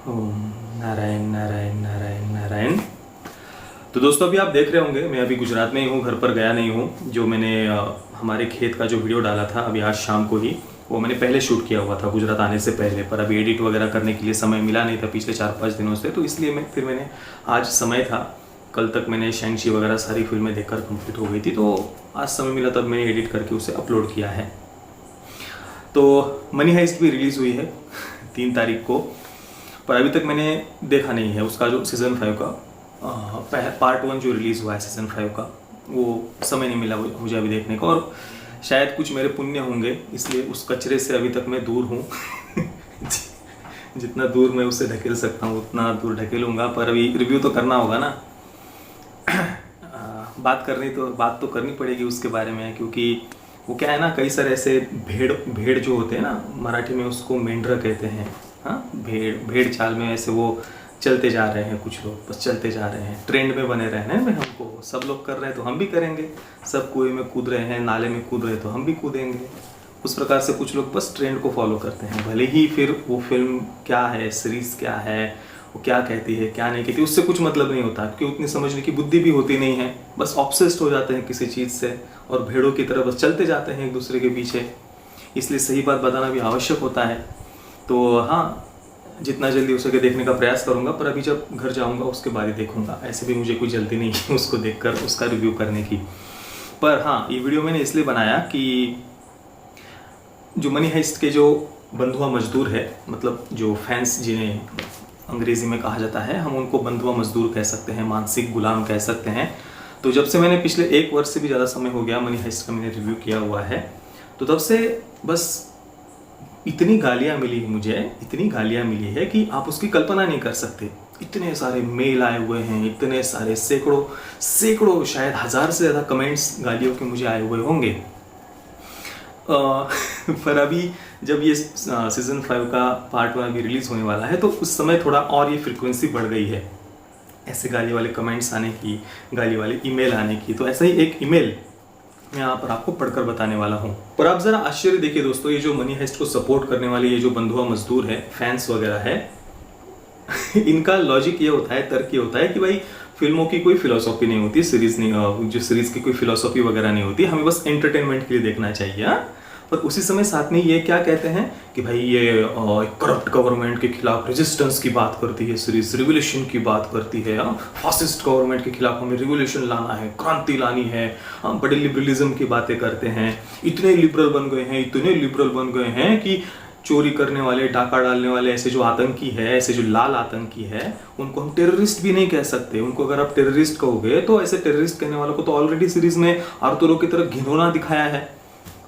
ओम नारायण नारायण नारायण नारायण। तो दोस्तों अभी आप देख रहे होंगे मैं अभी गुजरात में ही हूँ, घर पर गया नहीं हूँ। जो मैंने हमारे खेत का जो वीडियो डाला था अभी आज शाम को ही, वो मैंने पहले शूट किया हुआ था गुजरात आने से पहले, पर अभी एडिट वगैरह करने के लिए समय मिला नहीं था पिछले 4-5 दिनों से, तो इसलिए मैंने आज समय था। कल तक मैंने शैंग-ची वगैरह सारी फिल्में देखकर कंप्लीट हो गई थी, तो आज समय मिला तब मैंने एडिट करके उसे अपलोड किया है। तो मनी हाइस्ट भी रिलीज़ हुई है 3 तारीख को, पर अभी तक मैंने देखा नहीं है उसका जो सीज़न 5 का पार्ट 1 जो रिलीज़ हुआ है सीज़न 5 का, वो समय नहीं मिला मुझे अभी देखने का। और शायद कुछ मेरे पुण्य होंगे, इसलिए उस कचरे से अभी तक मैं दूर हूँ जितना दूर मैं उससे ढकेल सकता हूँ उतना दूर ढकेलूँगा, पर अभी रिव्यू तो करना होगा ना। बात तो करनी पड़ेगी उसके बारे में, क्योंकि वो क्या है ना, कई सारे ऐसे भेड़ जो होते हैं ना, मराठी में उसको मेंढरा कहते हैं। हाँ, भेड़ चाल में ऐसे वो चलते जा रहे हैं, कुछ लोग बस चलते जा रहे हैं, ट्रेंड में बने रहने में। हमको सब लोग कर रहे हैं तो हम भी करेंगे, सब कुएं में कूद रहे हैं, नाले में कूद रहे हैं तो हम भी कूदेंगे। उस प्रकार से कुछ लोग बस ट्रेंड को फॉलो करते हैं, भले ही फिर वो फिल्म क्या है, सीरीज़ क्या है, वो क्या कहती है क्या नहीं कहती, उससे कुछ मतलब नहीं होता, क्योंकि उतनी समझने की बुद्धि भी होती नहीं है। बस ऑब्सेस्ड हो जाते हैं किसी चीज़ से और भेड़ों की तरह बस चलते जाते हैं एक दूसरे के पीछे। इसलिए सही बात बताना भी आवश्यक होता है। तो हाँ, जितना जल्दी हो सके देखने का प्रयास करूँगा, पर अभी जब घर जाऊँगा उसके बाद ही देखूँगा। ऐसे भी मुझे कोई जल्दी नहीं है उसको देखकर उसका रिव्यू करने की। पर हाँ, ये वीडियो मैंने इसलिए बनाया कि जो मनी हाइस्ट के जो बंधुआ मजदूर है, मतलब जो फैंस जिन्हें अंग्रेज़ी में कहा जाता है, हम उनको बंधुआ मजदूर कह सकते हैं, मानसिक गुलाम कह सकते हैं। तो जब से मैंने पिछले 1 वर्ष से भी ज़्यादा समय हो गया मनी हाइस्ट का मैंने रिव्यू किया हुआ है, तो तब से बस इतनी गालियाँ मिली है कि आप उसकी कल्पना नहीं कर सकते। इतने सारे मेल आए हुए हैं, इतने सारे सैकड़ों शायद 1000 से ज़्यादा कमेंट्स गालियों के मुझे आए हुए होंगे। पर अभी जब ये सीज़न 5 का पार्ट 1 भी रिलीज़ होने वाला है, तो उस समय थोड़ा और ये फ्रिक्वेंसी बढ़ गई है ऐसे गाली वाले कमेंट्स आने की, गाली वाले ईमेल आने की। तो ऐसा ही एक ईमेल मैं यहाँ पर आपको पढ़कर बताने वाला हूँ। पर आप ज़रा आश्चर्य देखिए दोस्तों, ये जो मनी हाइस्ट को सपोर्ट करने वाले ये जो बंधुआ मजदूर है, फैंस वगैरह है इनका लॉजिक ये होता है, तर्क ये होता है कि भाई फिल्मों की कोई फिलोसॉफी नहीं होती, जो सीरीज़ की कोई फिलोसॉफी वगैरह नहीं होती, हमें बस एंटरटेनमेंट के लिए देखना चाहिए। पर उसी समय साथ में ये क्या कहते हैं कि भाई ये करप्ट गवर्नमेंट के खिलाफ रेजिस्टेंस की बात करती है सीरीज, रिवोल्यूशन की बात करती है, फासिस्ट गवर्नमेंट के खिलाफ हमें रिवोल्यूशन लाना है, क्रांति लानी है। बड़े लिबरलिज्म की बातें करते हैं, इतने लिबरल बन गए हैं कि चोरी करने वाले, डाका डालने वाले ऐसे जो आतंकी है, ऐसे जो लाल आतंकी है, उनको हम टेररिस्ट भी नहीं कह सकते। उनको अगर आप टेररिस्ट कहोगे तो ऐसे टेररिस्ट कहने वालों को तो ऑलरेडी सीरीज में आर्तुरो की तरह घिनौना दिखाया है।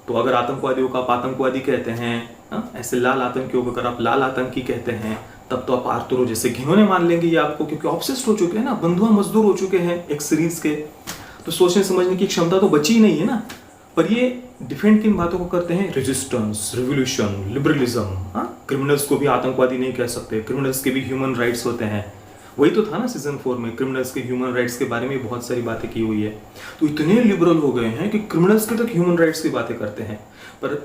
तो अगर आतंकवादियों को आप आतंकवादी कहते हैं, ऐसे लाल आतंकियों को अगर आप लाल आतंकी कहते हैं, तब तो आप आर्तुरो जैसे घिनौने मान लेंगे ये आपको, क्योंकि ऑब्सेस्ड हो चुके हैं ना, बंधुआ मजदूर हो चुके हैं एक सीरीज के। तो सोचने समझने की क्षमता तो बची ही नहीं है ना। पर ये डिफेंड किन बातों को करते हैं? Resistance, revolution, liberalism. क्रिमिनल्स को भी आतंकवादी नहीं कह सकते, क्रिमिनल्स के भी ह्यूमन राइट्स होते हैं। वही तो था ना सीजन 4 में, क्रिमिनल्स के ह्यूमन राइट्स के बारे में बहुत सारी बातें की हुई है। तो इतने लिबरल हो गए हैं कि क्रिमिनल्स के तक ह्यूमन राइट्स की बातें करते हैं। पर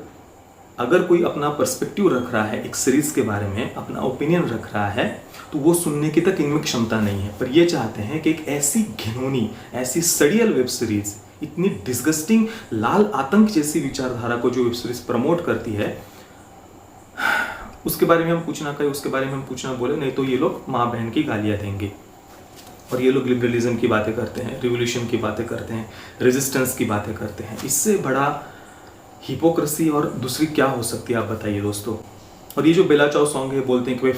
अगर कोई अपना पर्सपेक्टिव रख रहा है एक सीरीज के बारे में, अपना ओपिनियन रख रहा है, तो वो सुनने की तक इनमें क्षमता नहीं है। पर ये चाहते हैं कि एक ऐसी घिनौनी, ऐसी सड़ियल वेब सीरीज, इतनी डिस्गस्टिंग लाल आतंक जैसी विचारधारा को जो वेब सीरीज प्रमोट करती है, उसके बारे में हम कुछ ना कहें, उसके बारे में हम कुछ ना बोले, नहीं तो ये लोग माँ बहन की गालियाँ देंगे। और ये लोग लिबरलिज्म की बातें करते हैं, रिवोल्यूशन की बातें करते हैं, रेजिस्टेंस की बातें करते हैं। इससे बड़ा हिपोक्रेसी और दूसरी क्या हो सकती है, आप बताइए दोस्तों। और ये जो बेला चाव सॉन्ग है, बोलते हैं कि भाई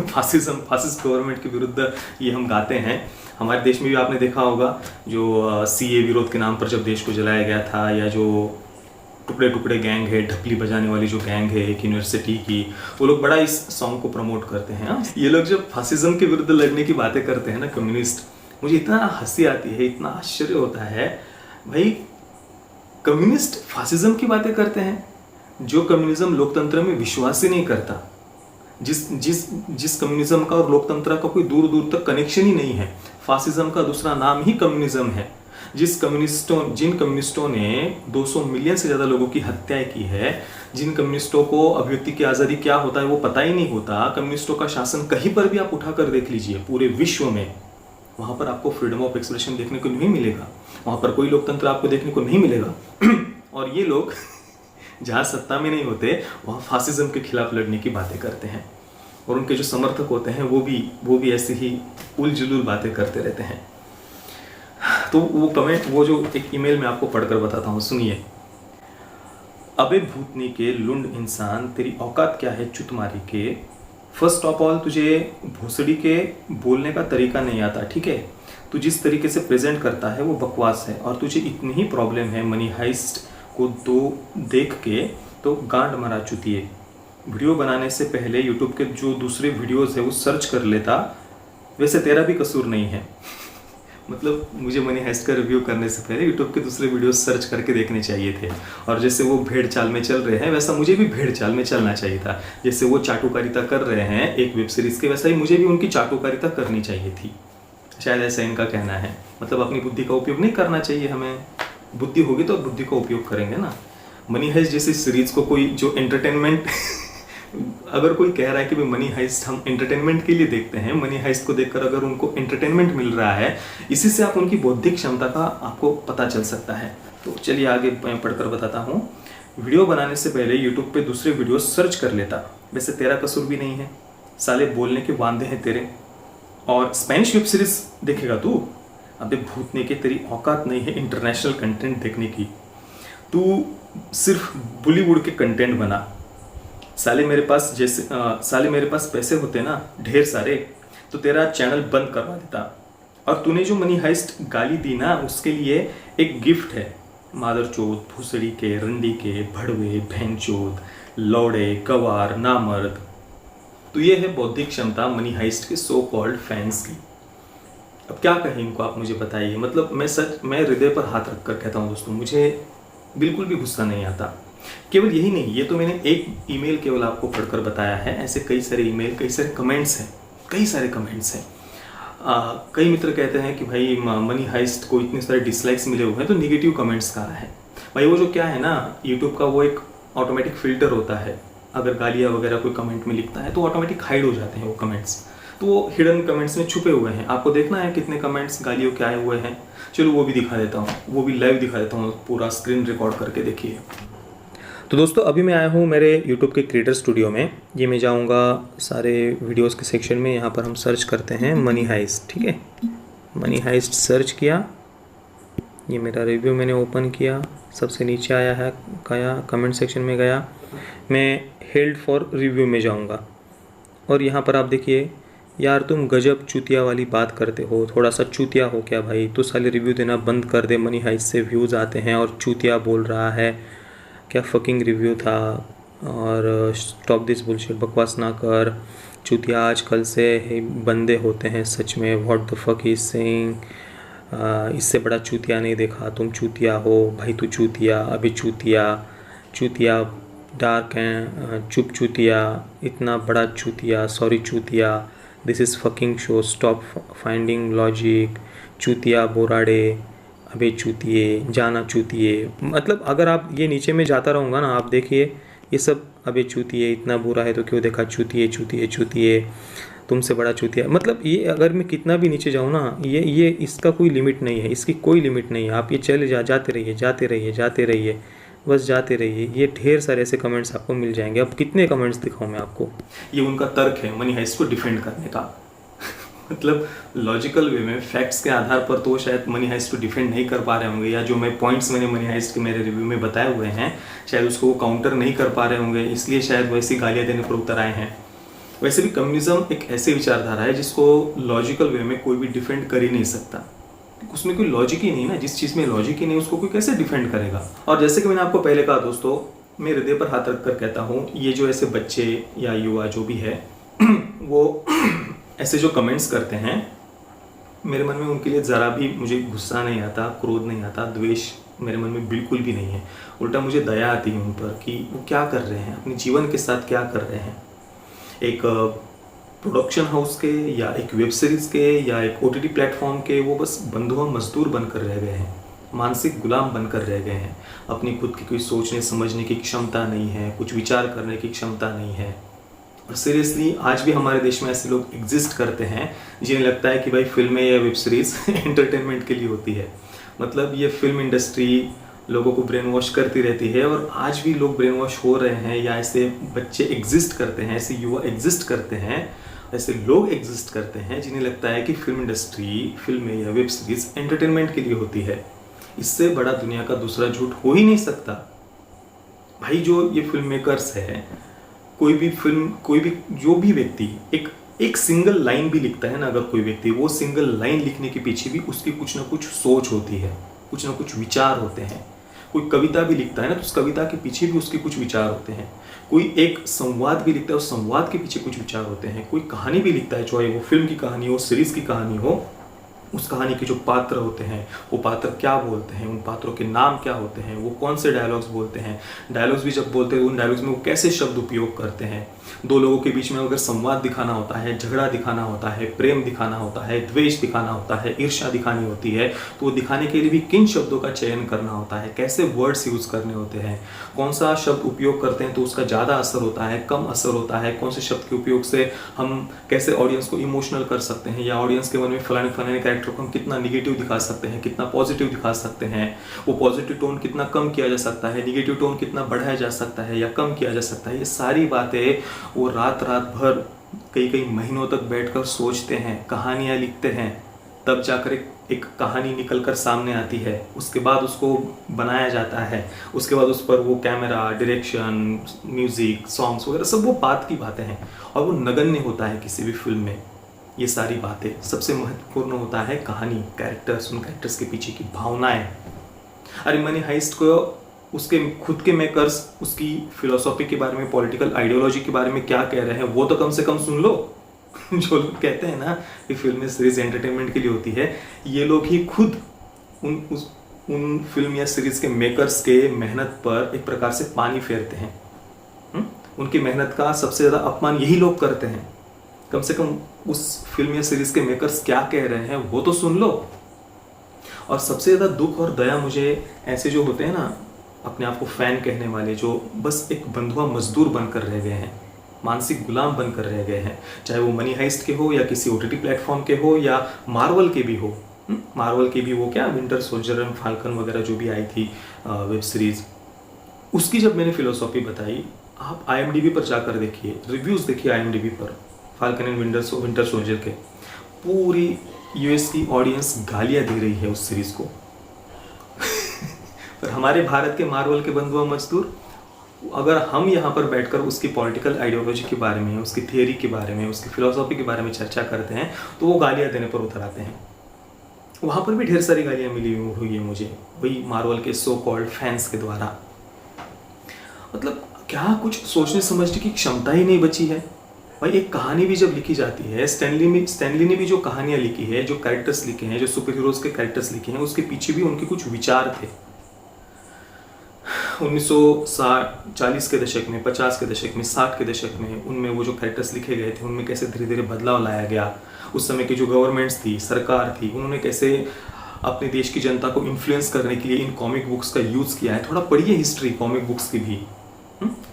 फासिस्ट गवर्नमेंट के विरुद्ध ये हम गाते हैं। हमारे देश में भी आपने देखा होगा जो सीए विरोध के नाम पर जब देश को जलाया गया था, या जो टुकड़े गैंग है, ढपली बजाने वाली जो गैंग है एक यूनिवर्सिटी की, वो लोग बड़ा इस सॉन्ग को प्रमोट करते हैं। ये लोग जब फासिज्म के विरुद्ध लड़ने की बातें करते हैं ना, कम्युनिस्ट, मुझे इतना हंसी आती है, इतना आश्चर्य होता है। भाई कम्युनिस्ट फासिज्म की बातें करते हैं, जो कम्युनिज्म लोकतंत्र में विश्वास ही नहीं करता, जिस कम्युनिज्म का और लोकतंत्र का कोई दूर दूर तक कनेक्शन ही नहीं है। फासिज्म का दूसरा नाम ही कम्युनिज्म है। जिन कम्युनिस्टों ने 200 मिलियन से ज़्यादा लोगों की हत्याएं की है, जिन कम्युनिस्टों को अभिव्यक्ति की आज़ादी क्या होता है वो पता ही नहीं होता, कम्युनिस्टों का शासन कहीं पर भी आप उठाकर देख लीजिए पूरे विश्व में, वहाँ पर आपको फ्रीडम ऑफ एक्सप्रेशन देखने को नहीं मिलेगा, वहाँ पर कोई लोकतंत्र आपको देखने को नहीं मिलेगा। और ये लोग जहाँ सत्ता में नहीं होते वहाँ फासिज्म के खिलाफ लड़ने की बातें करते हैं, और उनके जो समर्थक होते हैं वो भी ऐसे ही उलझुल बातें करते रहते हैं। तो वो कमेंट, वो जो एक ईमेल में आपको पढ़कर बताता हूँ, सुनिए। अबे भूतनी के लुंड इंसान, तेरी औकात क्या है चुतमारी के। फर्स्ट ऑफ ऑल तुझे भोसड़ी के बोलने का तरीका नहीं आता, ठीक है। तू जिस तरीके से प्रेजेंट करता है वो बकवास है, और तुझे इतनी ही प्रॉब्लम है मनी हाइस्ट को देख के तो गांड मरा चुतिए। वीडियो बनाने से पहले यूट्यूब के जो दूसरे वीडियोस है वो सर्च कर लेता, वैसे तेरा भी कसूर नहीं है। मतलब मुझे मनी हाइस्ट का रिव्यू करने से पहले यूट्यूब के दूसरे वीडियोस सर्च करके देखने चाहिए थे, और जैसे वो भेड़ चाल में चल रहे हैं वैसा मुझे भी भेड़ चाल में चलना चाहिए था। जैसे वो चाटुकारिता कर रहे हैं एक वेब सीरीज़ के, वैसा ही मुझे भी उनकी चाटुकारिता करनी चाहिए थी, शायद ऐसा इनका कहना है। मतलब अपनी बुद्धि का उपयोग नहीं करना चाहिए हमें, बुद्धि होगी तो बुद्धि का उपयोग करेंगे ना। मनी हाइस्ट जैसी सीरीज़ को कोई जो एंटरटेनमेंट अगर कोई कह रहा है कि भाई मनी हाइस्ट हम एंटरटेनमेंट के लिए देखते हैं, मनी हाइस्ट को देखकर अगर उनको एंटरटेनमेंट मिल रहा है, इसी से आप उनकी बौद्धिक क्षमता का आपको पता चल सकता है। तो चलिए आगे पढ़कर बताता हूँ। वीडियो बनाने से पहले यूट्यूब पे दूसरे वीडियो सर्च कर लेता, वैसे तेरा कसूर भी नहीं है, साले बोलने के वांदे हैं तेरे। और स्पेनिश वेब सीरीज देखेगा तू, अबे भूतने के तेरी औकात नहीं है इंटरनेशनल कंटेंट देखने की, तू सिर्फ बॉलीवुड के कंटेंट बना। साले मेरे पास पैसे होते ना ढेर सारे, तो तेरा चैनल बंद करवा देता। और तूने जो मनी हाइस्ट गाली दी ना, उसके लिए एक गिफ्ट है, मादरचोद, भूसड़ी के, रंडी के, भड़वे, भैंचोद, लौड़े, गवार, नामर्द। तो ये है बौद्धिक क्षमता मनी हाइस्ट के सो कॉल्ड फैंस की। अब क्या कहें इनको, आप मुझे बताइए। मतलब मैं हृदय पर हाथ रखकर कहता हूँ दोस्तों, मुझे बिल्कुल भी गुस्सा नहीं आता। केवल यही नहीं, ये तो मैंने एक ईमेल केवल आपको पढ़कर बताया है, ऐसे कई सारे ईमेल, कई सारे कमेंट्स हैं, कई सारे कमेंट्स हैं। कई मित्र कहते हैं कि भाई मनी हाइस्ट को इतने सारे डिसलाइक्स मिले हुए हैं तो निगेटिव कमेंट्स कहाँ है। भाई वो जो क्या है ना, यूट्यूब का वो एक ऑटोमेटिक फिल्टर होता है, अगर गालियाँ वगैरह कोई कमेंट में लिखता है तो ऑटोमेटिक हाइड हो जाते हैं वो कमेंट्स, तो वो हिडन कमेंट्स में छुपे हुए हैं। आपको देखना है कितने कमेंट्स गालियों के आए हुए हैं, चलो वो भी दिखा देता हूँ, वो भी लाइव दिखा देता हूँ, पूरा स्क्रीन रिकॉर्ड करके देखिए। तो दोस्तों अभी मैं आया हूँ मेरे YouTube के क्रिएटर स्टूडियो में। ये मैं जाऊँगा सारे वीडियोस के सेक्शन में, यहाँ पर हम सर्च करते हैं मनी हाइस्ट, ठीक है। मनी हाइस्ट सर्च किया, ये मेरा रिव्यू मैंने ओपन किया, सबसे नीचे आया है, गया कमेंट सेक्शन में गया, मैं हेल्ड फॉर रिव्यू में जाऊँगा, और यहाँ पर आप देखिए, यार तुम गजब चूतिया वाली बात करते हो, थोड़ा सा चूतिया हो क्या भाई, तो साले रिव्यू देना बंद कर दे, मनी हाइस्ट से व्यूज़ आते हैं और चूतिया बोल रहा है, क्या फकिंग रिव्यू था, और स्टॉप दिस बुलशिट, बकवास ना कर, चूतिया आजकल से बंदे होते हैं सच में, what the fuck is saying, इससे बड़ा चूतिया नहीं देखा, तुम चूतिया हो भाई, तू चूतिया, अभी चूतिया डार्क हैं, चुप चूतिया, इतना बड़ा चूतिया, सॉरी चूतिया, this is fucking show, stop finding logic, चूतिया बोराड़े, अबे चूतिए, जाना चूतिए। मतलब अगर आप ये नीचे में जाता रहूँगा ना, आप देखिए ये सब अबे चूतिए, इतना बुरा है तो क्यों देखा, चूतिए चूतिए चूतिए, तुमसे बड़ा चूतिया। मतलब ये अगर मैं कितना भी नीचे जाऊँ ना, ये इसका कोई लिमिट नहीं है, इसकी कोई लिमिट नहीं है। आप ये चले जाते रहिए, बस जाते रहिए। ये ढेर सारे ऐसे कमेंट्स आपको मिल जाएंगे। अब कितने कमेंट्स दिखाऊँ मैं आपको। ये उनका तर्क है मनी हाइस्ट को डिफेंड करने का। मतलब लॉजिकल वे में फैक्ट्स के आधार पर तो शायद मनी हाइस्ट को डिफेंड नहीं कर पा रहे होंगे, या जो मैं पॉइंट्स मैंने मनी हाइस्ट के मेरे रिव्यू में बताए हुए हैं शायद उसको वो काउंटर नहीं कर पा रहे होंगे, इसलिए शायद वैसी गालियाँ देने पर उतर आए हैं। वैसे भी कम्युनिज्म एक ऐसी विचारधारा है जिसको लॉजिकल वे में कोई भी डिफेंड कर ही नहीं सकता, उसमें कोई लॉजिक ही नहीं ना। जिस चीज़ में लॉजिक ही नहीं उसको कोई कैसे डिफेंड करेगा। और जैसे कि मैंने आपको पहले कहा दोस्तों, मैं हृदय पर हाथ रख कर कहता हूँ, ये जो ऐसे बच्चे या युवा जो भी है वो ऐसे जो कमेंट्स करते हैं, मेरे मन में उनके लिए ज़रा भी मुझे गुस्सा नहीं आता, क्रोध नहीं आता, द्वेष मेरे मन में बिल्कुल भी नहीं है। उल्टा मुझे दया आती है उन पर कि वो क्या कर रहे हैं, अपने जीवन के साथ क्या कर रहे हैं। एक प्रोडक्शन हाउस के या एक वेब सीरीज के या एक ओटीटी प्लेटफॉर्म के वो बस बंधुआ मजदूर बनकर रह गए हैं, मानसिक गुलाम बनकर रह गए हैं। अपनी खुद की कोई सोचने समझने की क्षमता नहीं है, कुछ विचार करने की क्षमता नहीं है। और सीरियसली आज भी हमारे देश में ऐसे लोग एग्जिस्ट करते हैं जिन्हें लगता है कि भाई फिल्में या वेब सीरीज एंटरटेनमेंट के लिए होती है। मतलब ये फिल्म इंडस्ट्री लोगों को ब्रेन वॉश करती रहती है और आज भी लोग ब्रेन वॉश हो रहे हैं, या ऐसे बच्चे एग्जिस्ट करते हैं, ऐसे युवा एग्जिस्ट करते हैं, ऐसे लोग एग्जिस्ट करते हैं जिन्हें लगता है कि फिल्म इंडस्ट्री, फिल्में या वेब सीरीज एंटरटेनमेंट के लिए होती है। इससे बड़ा दुनिया का दूसरा झूठ हो ही नहीं सकता। भाई जो ये फिल्म मेकर्स है, कोई भी जो भी व्यक्ति एक सिंगल लाइन भी लिखता है ना, अगर कोई व्यक्ति, वो सिंगल लाइन लिखने के पीछे भी उसकी कुछ ना कुछ सोच होती है, कुछ ना कुछ विचार होते हैं। कोई कविता भी लिखता है ना, तो उस कविता के पीछे भी उसके कुछ विचार होते हैं। कोई एक संवाद भी लिखता है, उस संवाद के पीछे कुछ विचार होते हैं। कोई कहानी भी लिखता है, चाहे वो फिल्म की कहानी हो, सीरीज की कहानी हो, उस कहानी के जो पात्र होते हैं वो पात्र क्या बोलते हैं, उन पात्रों के नाम क्या होते हैं, वो कौन से डायलॉग्स बोलते हैं, डायलॉग्स भी जब बोलते हैं उन डायलॉग्स में वो कैसे शब्द उपयोग करते हैं। दो लोगों के बीच में अगर संवाद दिखाना होता है, झगड़ा दिखाना होता है, प्रेम दिखाना होता है, द्वेष दिखाना होता है, ईर्ष्या दिखानी होती है, तो वो दिखाने के लिए भी किन शब्दों का चयन करना होता है, कैसे वर्ड्स यूज करने होते हैं, कौन सा शब्द उपयोग करते हैं तो उसका ज़्यादा असर होता है, कम असर होता है, कौन से शब्द के उपयोग से हम कैसे ऑडियंस को इमोशनल कर सकते हैं, या ऑडियंस के मन में फलाने फलाने कैरेक्टर को हम कितना निगेटिव दिखा सकते हैं, कितना पॉजिटिव दिखा सकते हैं, वो पॉजिटिव टोन कितना कम किया जा सकता है, निगेटिव टोन कितना बढ़ाया जा सकता है या कम किया जा सकता है। ये सारी बातें वो रात रात भर कई महीनों तक बैठकर सोचते हैं, कहानियाँ लिखते हैं, तब जाकर एक कहानी निकलकर सामने आती है। उसके बाद उसको बनाया जाता है, उसके बाद उस पर वो कैमरा, डायरेक्शन, म्यूजिक, सॉन्ग्स वगैरह सब वो बात की बातें हैं, और वो नगण्य होता है किसी भी फिल्म में। ये सारी बातें, सबसे महत्वपूर्ण होता है कहानी, कैरेक्टर्स, उन कैरेक्टर्स के पीछे की भावनाएं। अरे मनी हाइस्ट को उसके खुद के मेकर्स उसकी फिलोसॉफी के बारे में, पॉलिटिकल आइडियोलॉजी के बारे में क्या कह रहे हैं वो तो कम से कम सुन लो। जो लोग कहते हैं ना कि फिल्में सीरीज एंटरटेनमेंट के लिए होती है, ये लोग ही खुद उन फिल्म या सीरीज के मेकर्स के मेहनत पर एक प्रकार से पानी फेरते हैं। उनकी मेहनत का सबसे ज़्यादा अपमान यही लोग करते हैं। कम से कम उस फिल्म या सीरीज के मेकर्स क्या कह रहे हैं वो तो सुन लो। और सबसे ज़्यादा दुख और दया मुझे ऐसे जो होते हैं ना, अपने आप को फैन कहने वाले, जो बस एक बंधुआ मजदूर बनकर रह गए हैं, मानसिक गुलाम बनकर रह गए हैं, चाहे वो मनी हाइस्ट के हो या किसी ओटीटी प्लेटफॉर्म के हो या मार्वल के भी हो। मार्वल की भी वो क्या विंटर सोल्जर एंड फाल्कन वगैरह जो भी आई थी वेब सीरीज, उसकी जब मैंने फिलोसॉफी बताई, आप IMDb पर जाकर देखिए, रिव्यूज़ देखिए IMDb पर फाल्कन एंड विंटर सोल्जर के, पूरी US की ऑडियंस गालियाँ दे रही है उस सीरीज़ को। पर हमारे भारत के मार्वल के बंधुआ मजदूर, अगर हम यहाँ पर बैठकर उसकी पॉलिटिकल आइडियोलॉजी के बारे में, उसकी थियरी के बारे में, उसकी फिलोसॉफी के बारे में चर्चा करते हैं, तो वो गालियाँ देने पर उतर आते हैं। वहाँ पर भी ढेर सारी गालियाँ मिली हुई है मुझे, वही मार्वल के सो कॉल्ड फैंस के द्वारा। मतलब क्या कुछ सोचने समझने की क्षमता ही नहीं बची है भाई। एक कहानी भी जब लिखी जाती है, स्टैनली ने भी जो कहानियाँ लिखी है, जो कैरेक्टर्स लिखे हैं, जो सुपर हीरोज़ के कैरेक्टर्स लिखे हैं, उसके पीछे भी उनके कुछ विचार थे। 1940 के दशक में, 50 के दशक में, 60 के दशक में, उनमें वो जो कैरेक्टर्स लिखे गए थे, उनमें कैसे धीरे धीरे बदलाव लाया गया। उस समय की जो गवर्नमेंट्स थी, सरकार थी, उन्होंने कैसे अपने देश की जनता को इन्फ्लुएंस करने के लिए इन कॉमिक बुक्स का यूज़ किया है। थोड़ा पढ़िए हिस्ट्री कॉमिक बुक्स की भी,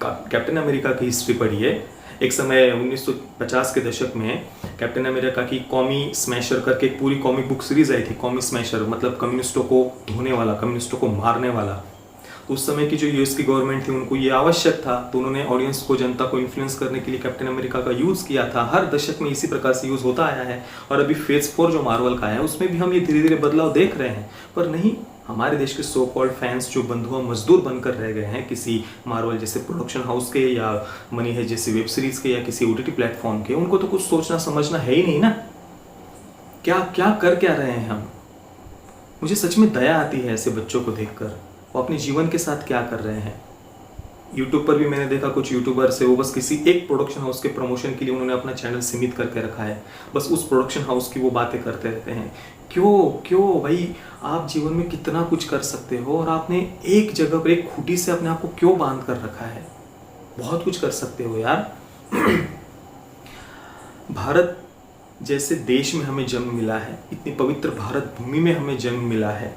कैप्टन अमेरिका की हिस्ट्री पढ़िए। एक समय 1950 के दशक में कैप्टन अमेरिका की कॉमी स्मैशर करके एक पूरी कॉमिक बुक सीरीज आई थी। कॉमी स्मैशर मतलब कम्युनिस्टों को धोने वाला, कम्युनिस्टों को मारने वाला। उस समय की जो US की गवर्नमेंट थी, उनको ये आवश्यक था, तो उन्होंने ऑडियंस को, जनता को इन्फ्लुएंस करने के लिए कैप्टन अमेरिका का यूज़ किया था। हर दशक में इसी प्रकार से यूज़ होता आया है, और अभी फेज 4 जो मार्वल का है, उसमें भी हम ये धीरे धीरे बदलाव देख रहे हैं। पर नहीं, हमारे देश के सो कॉल्ड फैंस जो बंधुआ मजदूर बनकर रह गए हैं किसी मार्वल जैसे प्रोडक्शन हाउस के, या मनी है जैसे वेब सीरीज के, या किसी OTT प्लेटफॉर्म के, उनको तो कुछ सोचना समझना है ही नहीं ना। क्या क्या रहे हैं हम। मुझे सच में दया आती है ऐसे बच्चों को देखकर, वो अपने जीवन के साथ क्या कर रहे हैं। यूट्यूब पर भी मैंने देखा कुछ यूट्यूबर्स है, वो बस किसी एक प्रोडक्शन हाउस के प्रमोशन के लिए उन्होंने अपना चैनल सीमित करके रखा है, बस उस प्रोडक्शन हाउस की वो बातें करते रहते हैं। क्यों भाई, आप जीवन में कितना कुछ कर सकते हो, और आपने एक जगह पर एक खूंटी से अपने आप को क्यों बांध कर रखा है। बहुत कुछ कर सकते हो यार। भारत जैसे देश में हमें जन्म मिला है, इतनी पवित्र भारत भूमि में हमें जन्म मिला है,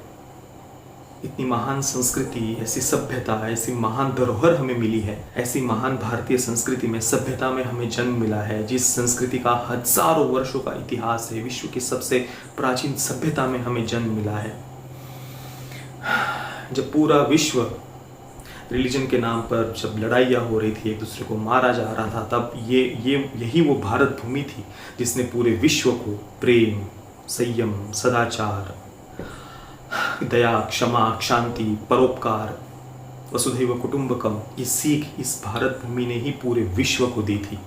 इतनी महान संस्कृति, ऐसी सभ्यता, ऐसी महान धरोहर हमें मिली है, ऐसी महान भारतीय संस्कृति में, सभ्यता में हमें जन्म मिला है, जिस संस्कृति का हजारों वर्षों का इतिहास है, विश्व की सबसे प्राचीन सभ्यता में हमें जन्म मिला है। जब पूरा विश्व रिलीजन के नाम पर जब लड़ाइयाँ हो रही थी, एक दूसरे को मारा जा रहा था, तब यही वो भारत भूमि थी जिसने पूरे विश्व को प्रेम, संयम, सदाचार, दया, क्षमा, शांति, परोपकार, वसुधैव कुटुंबकम, ये सीख इस भारत भूमि ने ही पूरे विश्व को दी थी।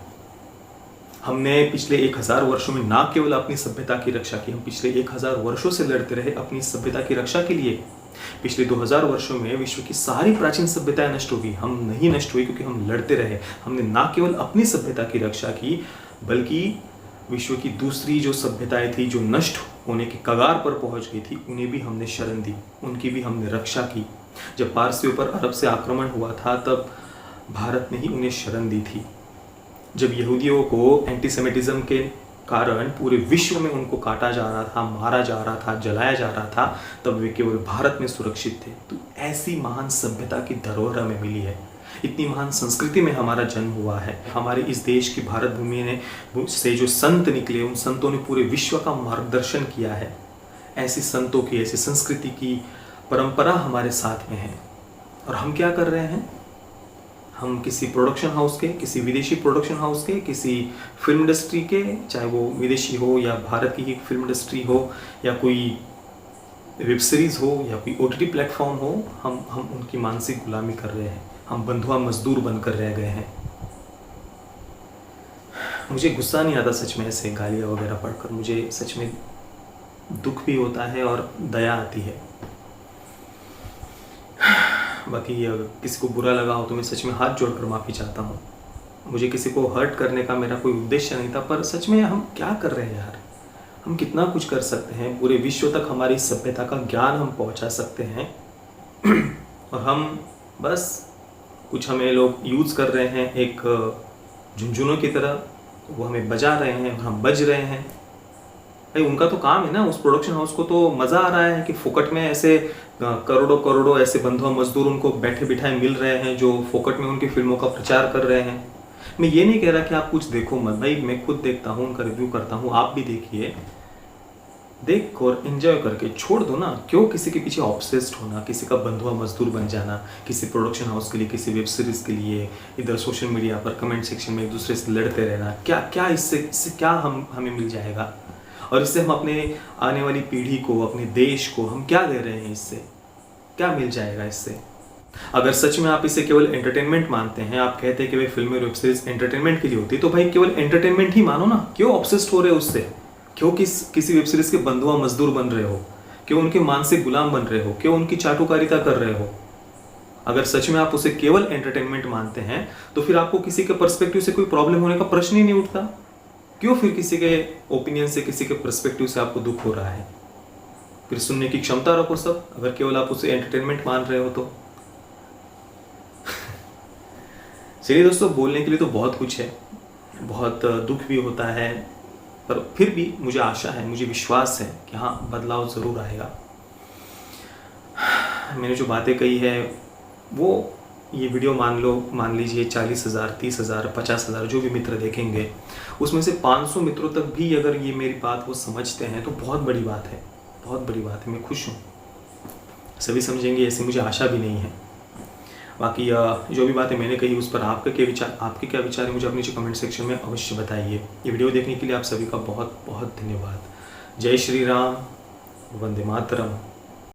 हमने पिछले 1000 वर्षों में ना केवल अपनी सभ्यता की रक्षा की, हम पिछले 1000 वर्षों से लड़ते रहे अपनी सभ्यता की रक्षा के लिए। पिछले 2000 वर्षों में विश्व की सारी प्राचीन सभ्यताएं नष्ट हो गई, हम नहीं नष्ट हुई क्योंकि हम लड़ते रहे। हमने ना केवल अपनी सभ्यता की रक्षा की, बल्कि विश्व की दूसरी जो सभ्यताएं थी, जो नष्ट होने की कगार पर पहुंच गई थी, उन्हें भी हमने शरण दी, उनकी भी हमने रक्षा की। जब पारसियों पर अरब से आक्रमण हुआ था, तब भारत ने ही उन्हें शरण दी थी। जब यहूदियों को एंटीसेमिटिज्म के कारण पूरे विश्व में उनको काटा जा रहा था, मारा जा रहा था, जलाया जा रहा था, तब वे केवल भारत में सुरक्षित थे। तो ऐसी महान सभ्यता की धरोहर हमें मिली है, इतनी महान संस्कृति में हमारा जन्म हुआ है। हमारे इस देश की भारत भूमि ने से जो संत निकले, उन संतों ने पूरे विश्व का मार्गदर्शन किया है। ऐसी संतों की, ऐसी संस्कृति की परंपरा हमारे साथ में है। और हम क्या कर रहे हैं? हम किसी प्रोडक्शन हाउस के, किसी विदेशी प्रोडक्शन हाउस के, किसी फिल्म इंडस्ट्री के, चाहे वो विदेशी हो या भारत की ही फिल्म इंडस्ट्री हो, या कोई वेब सीरीज़ हो, या कोई OTT प्लेटफॉर्म हो, हम उनकी मानसिक गुलामी कर रहे हैं। हम बंधुआ मजदूर बनकर रह गए हैं। मुझे गुस्सा नहीं आता सच में ऐसे गालियाँ वगैरह पढ़कर, मुझे सच में दुख भी होता है और दया आती है। बाकी अगर किसी को बुरा लगा हो तो मैं सच में हाथ जोड़कर माफ़ी चाहता हूँ। मुझे किसी को हर्ट करने का मेरा कोई उद्देश्य नहीं था, पर सच में हम क्या कर रहे हैं यार? हम कितना कुछ कर सकते हैं, पूरे विश्व तक हमारी सभ्यता का ज्ञान हम पहुँचा सकते हैं और हम बस कुछ हमें लोग यूज़ कर रहे हैं एक झुनझुनों की तरह, वो हमें बजा रहे हैं और हम बज रहे हैं। भाई उनका तो काम है ना, उस प्रोडक्शन हाउस को तो मज़ा आ रहा है कि फोकट में ऐसे करोड़ों करोड़ों ऐसे बंधुआ मजदूर उनको बैठे बिठाए मिल रहे हैं जो फोकट में उनकी फिल्मों का प्रचार कर रहे हैं। मैं ये नहीं कह रहा कि आप कुछ देखो मत, भाई मैं खुद देखता हूँ, उनका रिव्यू करता हूँ, आप भी देखिए, देख और एंजॉय करके छोड़ दो ना। क्यों किसी के पीछे ऑब्सेस्ड होना, किसी का बंधुआ मजदूर बन जाना, किसी प्रोडक्शन हाउस के लिए, किसी वेब सीरीज़ के लिए, इधर सोशल मीडिया पर कमेंट सेक्शन में एक दूसरे से लड़ते रहना। क्या इससे क्या हमें मिल जाएगा? और इससे हम अपने आने वाली पीढ़ी को, अपने देश को हम क्या दे रहे हैं? इससे क्या मिल जाएगा? इससे अगर सच में आप इसे केवल एंटरटेनमेंट मानते हैं, आप कहते हैं कि भाई फिल्में वेब सीरीज एंटरटेनमेंट के लिए होती है, तो भाई केवल एंटरटेनमेंट ही मानो ना। क्यों ऑब्सेस्ड हो रहे हो उससे? क्यों किसी वेब सीरीज के बंधुआ मजदूर बन रहे हो? क्यों उनके मानसिक गुलाम बन रहे हो? क्यों उनकी चाटुकारिता कर रहे हो? अगर सच में आप उसे केवल एंटरटेनमेंट मानते हैं, तो फिर आपको किसी के पर्सपेक्टिव से कोई प्रॉब्लम होने का प्रश्न ही नहीं उठता। क्यों फिर किसी के ओपिनियन से, किसी के पर्सपेक्टिव से आपको दुख हो रहा है? फिर सुनने की क्षमता रखो सब, अगर केवल आप उसे एंटरटेनमेंट मान रहे हो तो। चलिए दोस्तों, बोलने के लिए तो बहुत कुछ है, बहुत दुख भी होता है, पर फिर भी मुझे आशा है, मुझे विश्वास है कि हाँ, बदलाव ज़रूर आएगा। मैंने जो बातें कही है वो, ये वीडियो मान लीजिए 40,000, 30,000, 50,000 जो भी मित्र देखेंगे, उसमें से 500 मित्रों तक भी अगर ये मेरी बात वो समझते हैं तो बहुत बड़ी बात है, बहुत बड़ी बात है। मैं खुश हूँ। सभी समझेंगे ऐसे मुझे आशा भी नहीं है। बाकी जो भी बातें मैंने कही उस पर आपके क्या विचार है, मुझे अपने कमेंट सेक्शन में अवश्य बताइए। ये वीडियो देखने के लिए आप सभी का बहुत बहुत धन्यवाद। जय श्री राम, वंदे मातरम।